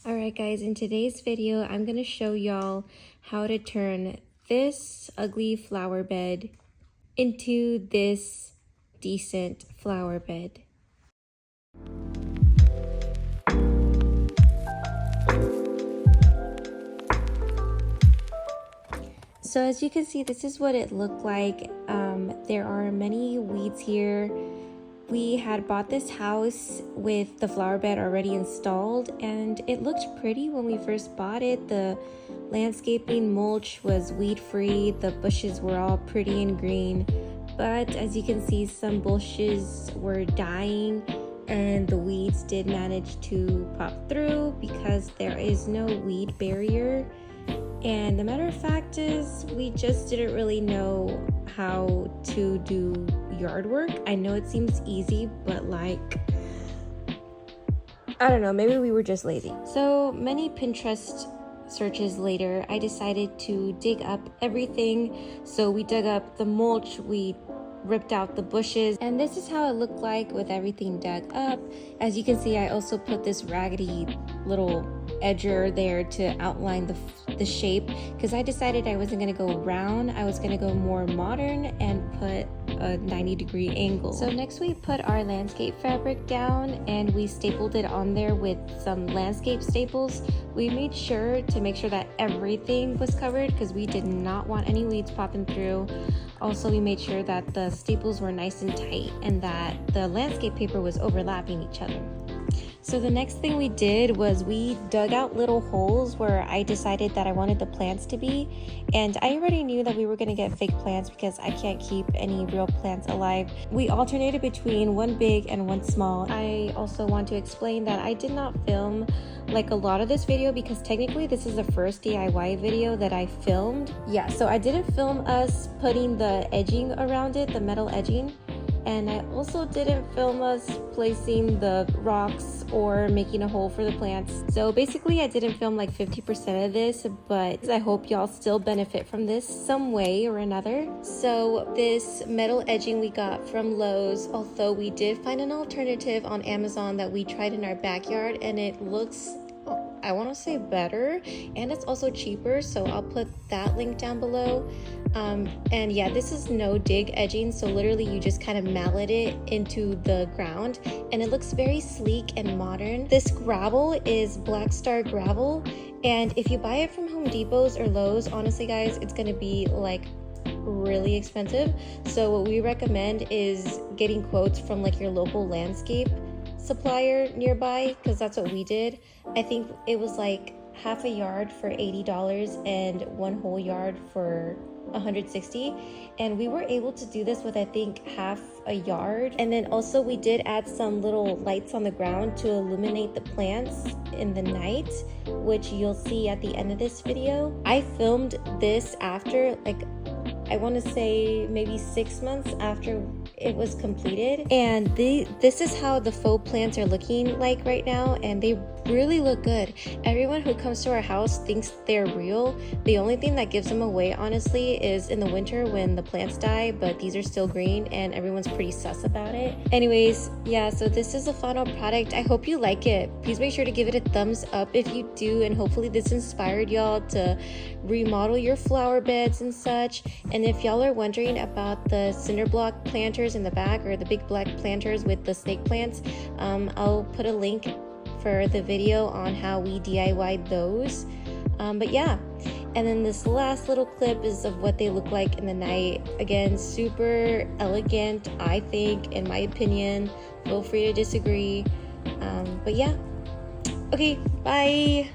Alright guys, in today's video, I'm going to show y'all how to turn this ugly flower bed into this decent flower bed. So as you can see, this is what it looked like. There are many weeds here. We had bought this house with the flower bed already installed, and it looked pretty when we first bought it. The landscaping mulch was weed free, the bushes were all pretty and green, but as you can see, some bushes were dying and the weeds did manage to pop through because there is no weed barrier. And the matter of fact is, we just didn't really know how to do yard work. I know it seems easy, but like, I don't know, maybe we were just lazy. So many Pinterest searches later, I decided to dig up everything. So we dug up the mulch, we ripped out the bushes, and this is how it looked like with everything dug up. As you can see, I also put this raggedy little edger there to outline the shape, because I decided I wasn't going to go round, I was going to go more modern and put a 90-degree angle. So next we put our landscape fabric down and we stapled it on there with some landscape staples. We made sure to make sure that everything was covered because we did not want any weeds popping through. Also, we made sure that the staples were nice and tight and that the landscape paper was overlapping each other. So the next thing we did was we dug out little holes where I decided that I wanted the plants to be, and I already knew that we were going to get fake plants because I can't keep any real plants alive. We alternated between one big and one small. I also want to explain that I did not film like a lot of this video because technically this is the first DIY video that I filmed. Yeah, so I didn't film us putting the edging around it, the metal edging. And I also didn't film us placing the rocks or making a hole for the plants. So basically I didn't film like 50% of this, but I hope y'all still benefit from this some way or another. So this metal edging we got from Lowe's, although we did find an alternative on Amazon that we tried in our backyard, and it looks, I want to say, better, and it's also cheaper, so I'll put that link down below. And yeah, this is no dig edging, so literally you just kind of mallet it into the ground and it looks very sleek and modern. This gravel is Black Star gravel, and if you buy it from Home Depot's or Lowe's, honestly guys, it's gonna be like really expensive. So what we recommend is getting quotes from like your local landscape supplier nearby, because that's what we did. I think it was like half a yard for $80 and one whole yard for $160, and we were able to do this with I think half a yard. And then also we did add some little lights on the ground to illuminate the plants in the night, which you'll see at the end of this video. I filmed this after, like, I want to say maybe 6 months after it was completed, and this is how the faux plants are looking like right now, and they really look good. Everyone who comes to our house thinks they're real. The only thing that gives them away, honestly, is in the winter when the plants die, but these are still green and everyone's pretty sus about it. Anyways, yeah, so this is the final product. I hope you like it. Please make sure to give it a thumbs up if you do, and hopefully this inspired y'all to remodel your flower beds and such. And if y'all are wondering about the cinder block planters in the back, or the big black planters with the snake plants, I'll put a link for the video on how we DIY'd those. But yeah, and then this last little clip is of what they look like in the night. Again, super elegant, I think, in my opinion. Feel free to disagree. But yeah, okay, bye.